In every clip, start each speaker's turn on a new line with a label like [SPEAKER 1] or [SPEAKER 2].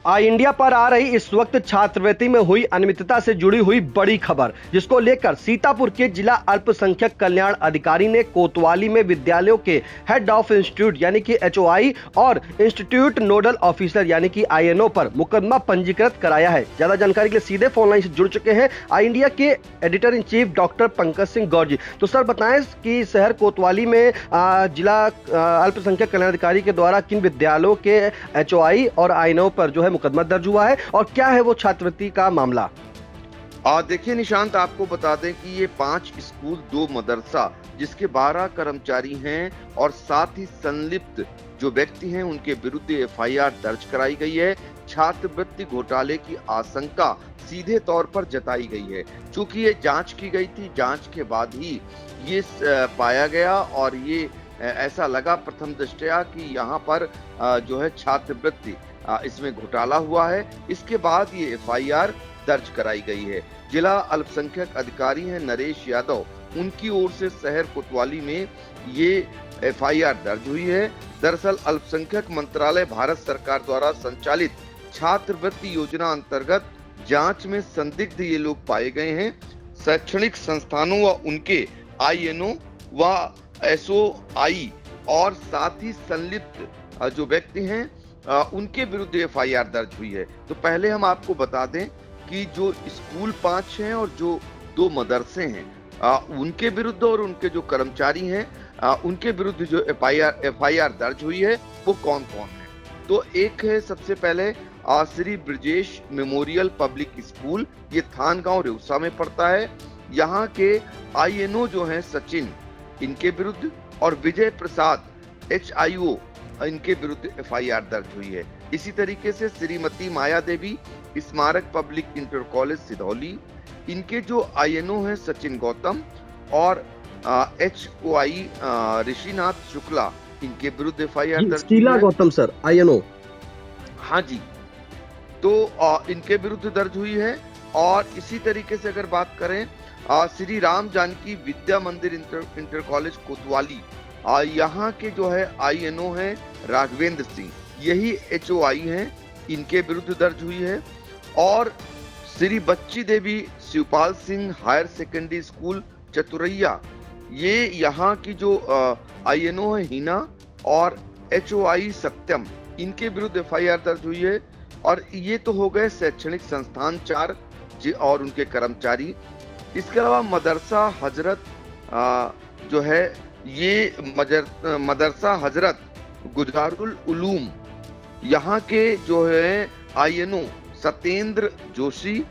[SPEAKER 1] आई India पर आ रही इस वक्त छात्रवृत्ति में हुई अनियमितता से जुड़ी हुई बड़ी खबर, जिसको लेकर सीतापुर के जिला अल्पसंख्यक कल्याण अधिकारी ने कोतवाली में विद्यालयों के हेड ऑफ इंस्टीट्यूट यानी कि एचओआई और इंस्टीट्यूट नोडल ऑफिसर यानी कि आईएनओ पर मुकदमा पंजीकृत कराया है। ज्यादा जानकारी के लिए सीधे फोन लाइन से जुड़ चुके हैं आई इंडिया के editor in chief doctor Pankaj Singh Gaur ji. तो सर बताएं कि शहर कोतवाली में जिला अल्पसंख्यक कल्याण अधिकारी के द्वारा किन विद्यालयों के एचओआई और आईएनओ पर जो है मुकदमा दर्ज हुआ है और क्या है वो छात्रवृत्ति का मामला?
[SPEAKER 2] देखिए निशांत, आपको बता दें कि ये 5 स्कूल 2 मदरसा जिसके 12 कर्मचारी हैं और साथ ही संलिप्त जो व्यक्ति हैं उनके विरुद्ध एफआईआर दर्ज कराई गई है। छात्रवृत्ति घोटाले की आशंका सीधे तौर पर जताई गई है। चूंकि ये जांच की गई थी, जांच के बाद ही ये पाया गया और ये ऐसा लगा प्रथम दृष्टया कि यहाँ पर जो है छात्रवृत्ति इसमें घोटाला हुआ है। इसके बाद ये एफआईआर दर्ज कराई गई है। जिला अल्पसंख्यक अधिकारी हैं नरेश यादव, उनकी ओर से शहर कोतवाली में ये एफआईआर दर्ज हुई है। दरअसल अल्पसंख्यक मंत्रालय भारत सरकार द्वारा संचालित छात्रवृत्ति योजना अंतर्गत जांच में संदिग्ध ये लोग पाए गए हैं। शैक्षणिक संस्थानों व उनके आईएनओ व एसओआई और साथ ही संलिप्त जो व्यक्ति हैं उनके विरुद्ध एफआईआर दर्ज हुई है। तो पहले हम आपको बता दें कि जो स्कूल 5 हैं और जो 2 मदरसे हैं उनके विरुद्ध और उनके जो कर्मचारी हैं उनके विरुद्ध जो एफआईआर दर्ज हुई है वो कौन कौन है। तो एक है सबसे पहले Shri Brajesh memorial public school, ये थानगांव रेउसा में पड़ता है। यहाँ के आईएनओ जो हैं सचिन, इनके विरुद्ध और विजय प्रसाद एचआईओ इनके विरुद्ध एफआईआर दर्ज हुई है। इसी तरीके से श्रीमती माया देवी स्मारक पब्लिक इंटर कॉलेज सिधौली, इनके जो आईएनओ हैं सचिन गौतम और एचओआई ऋषिनाथ शुक्ला, इनके विरुद्ध एफआईआर दर्ज हुई है।
[SPEAKER 1] गौतम सर आईएनओ,
[SPEAKER 2] हाँ जी, तो इनके विरुद्ध दर्ज हुई है। और इसी तरीके से अगर बात करें श्री राम जानकी विद्या मंदिर इंटर कॉलेज कोतवाली, यहाँ के जो है आईएनओ हैं राघवेंद्र सिंह, यही एचओआई हैं, इनके विरुद्ध दर्ज हुई है। और Shri Bachchi Devi Shivpal Singh higher secondary school Chaturaiya, ये यहाँ की जो आईएनओ है हिना और एचओआई सत्यम, इनके विरुद्ध एफआईआर दर्ज हुई है। और ये तो हो गए शैक्षणिक संस्थान 4 और उनके कर्मचारी। इसके अलावा मदरसा हजरत जो है ये मदरसा हजरत गुजारुल उलूम, यहाँ के जो है आईएनओ सत्येंद्र जोशी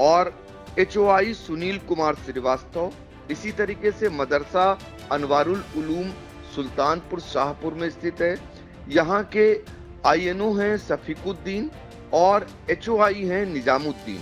[SPEAKER 2] और एचओआई सुनील कुमार श्रीवास्तव। इसी तरीके से मदरसा अनवारुल उलूम सुल्तानपुर शाहपुर में स्थित है, यहाँ के आईएनओ हैं सफीकुद्दीन और एचओआई हैं निजामुद्दीन।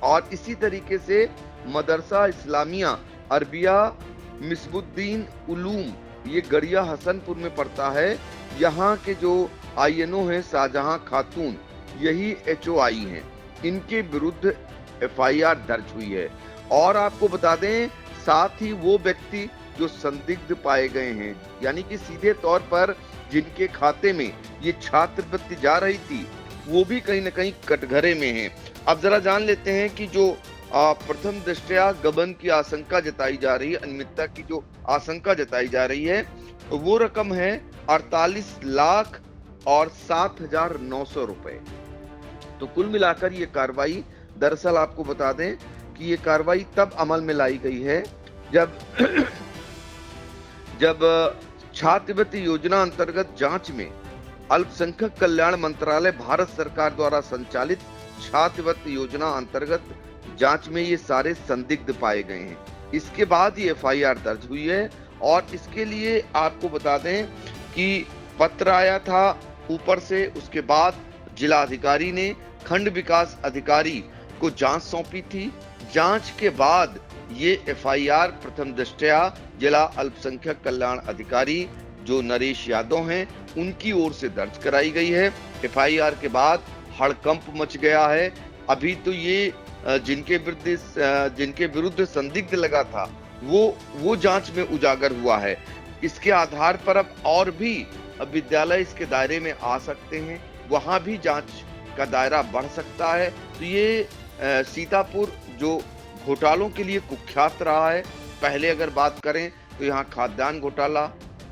[SPEAKER 2] और इसी तरीके से मदरसा इस्लामिया अरबिया मिसबुद्दीन उलूम, ये गड़िया हसनपुर में पड़ता है, यहाँ के जो आईएनओ हैं शाहजहां खातून, यही एचओआई हैं, इनके विरुद्ध एफआईआर दर्ज हुई है। और आपको बता दें साथ ही वो व्यक्ति जो संदिग्ध पाए गए हैं, यानी कि सीधे तौर पर जिनके खाते में ये छात्रवृत्ति जा रही थी, वो भी कहीं ना कहीं कटघरे में हैं। अब जरा जान लेते हैं कि जो प्रथम दृष्टया गबन की आशंका जताई जा रही है, अनियमितता की जो आशंका जताई जा रही है, वो रकम है 48,07,900 रुपए। तो कुल मिलाकर ये कार्रवाई, दरअसल आपको बता दें कि ये कार्रवाई तब अमल में लाई गई है जब छात्रवृत्ति योजना अंतर्गत जांच में अल्पसंख्यक कल्याण मंत्रालय भारत सरकार द्वारा संचालित छात्रवृत्ति योजना अंतर्गत जांच में ये सारे संदिग्ध पाए गए हैं। इसके बाद ये एफआईआर दर्ज हुई है। और इसके लिए आपको बता दें कि पत्र आया था ऊपर से, उसके बाद जिला अधिकारी ने खंड विकास अधिकारी को जांच सौंपी थी। जांच के बाद ये एफआईआर प्रथम दृष्टया जिला अल्पसंख्यक कल्याण अधिकारी जो नरेश यादव हैं उनकी ओर से दर्ज कराई गई है। एफआईआर के बाद हड़कंप मच गया है। अभी तो ये जिनके विरुद्ध संदिग्ध लगा था वो जांच में उजागर हुआ है। इसके आधार पर अब और भी विद्यालय इसके दायरे में आ सकते हैं, वहां भी जांच का दायरा बढ़ सकता है। तो ये सीतापुर जो घोटालों के लिए कुख्यात रहा है, पहले अगर बात करें तो यहाँ खाद्यान्न घोटाला,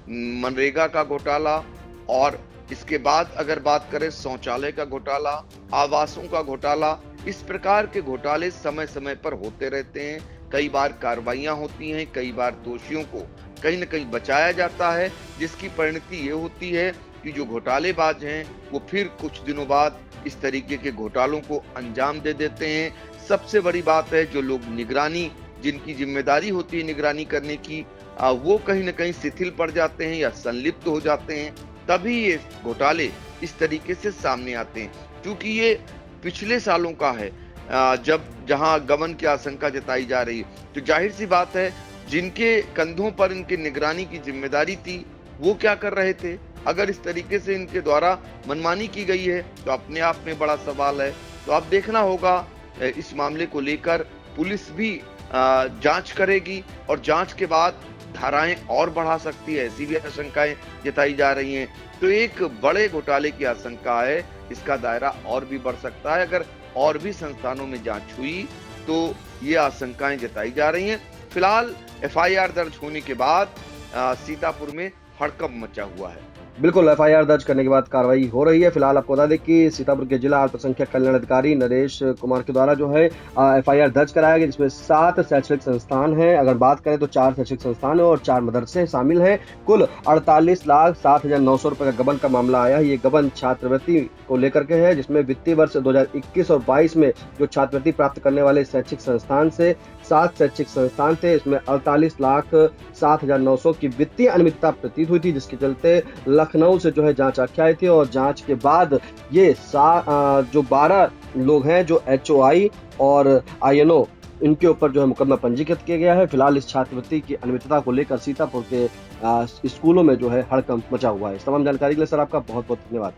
[SPEAKER 2] मनरेगा का घोटाला, और इसके बाद अगर बात करें शौचालय का घोटाला, आवासों का घोटाला, इस प्रकार के घोटाले समय समय पर होते रहते हैं। कई बार कार्रवाइयां होती हैं, कई बार दोषियों को कहीं न कहीं बचाया जाता है, जिसकी परिणति ये होती है कि जो घोटालेबाज हैं वो फिर कुछ दिनों बाद इस तरीके के घोटालों को अंजाम दे देते हैं। सबसे बड़ी बात है, जो लोग निगरानी, जिनकी जिम्मेदारी होती है निगरानी करने की, वो कहीं न कहीं शिथिल पड़ जाते हैं या संलिप्त हो जाते हैं, तभी ये घोटाले इस तरीके से सामने आते हैं। क्योंकि ये पिछले सालों का है, जहां गबन की आशंका जताई जा रही है, तो जाहिर सी बात है जिनके कंधों पर इनके निगरानी की जिम्मेदारी थी वो क्या कर रहे थे। अगर इस तरीके से इनके द्वारा मनमानी की गई है तो अपने आप में बड़ा सवाल है। तो अब देखना होगा, इस मामले को लेकर पुलिस भी जांच करेगी और जांच के बाद धाराएं और बढ़ा सकती है, ऐसी भी आशंकाएं जताई जा रही हैं। तो एक बड़े घोटाले की आशंका है, इसका दायरा और भी बढ़ सकता है। अगर और भी संस्थानों में जांच हुई तो ये आशंकाएं जताई जा रही हैं। फिलहाल एफआईआर दर्ज होने के बाद सीतापुर में हड़कंप मचा हुआ है।
[SPEAKER 1] बिल्कुल, एफआईआर दर्ज करने के बाद कार्रवाई हो रही है। फिलहाल आपको बता दें कि सीतापुर के जिला अल्पसंख्यक कल्याण अधिकारी नरेश कुमार के द्वारा जो है एफआईआर दर्ज कराया गया, जिसमें 7 शैक्षणिक संस्थान हैं। अगर बात करें तो 4 शैक्षणिक संस्थान और 4 मदरसे शामिल हैं। कुल 48,07,900 रुपए का गबन का मामला आया है। ये गबन छात्रवृत्ति को लेकर के है, जिसमें वित्तीय वर्ष 2021 और 22 में जो छात्रवृत्ति प्राप्त करने वाले शैक्षिक संस्थान से 7 शैक्षिक संस्थान थे, इसमें 48,07,900 की वित्तीय अनियमितता प्रतीत हुई थी, जिसके चलते लखनऊ से जो है जांच आख्या आई थी। और जांच के बाद ये जो 12 लोग हैं, जो HOI और INO, इनके ऊपर जो है मुकदमा पंजीकृत किया गया है। फिलहाल इस छात्रवृत्ति की अनियमितता को लेकर सीतापुर के स्कूलों में जो है हड़कंप मचा हुआ है। इस तमाम जानकारी के लिए सर आपका बहुत बहुत धन्यवाद।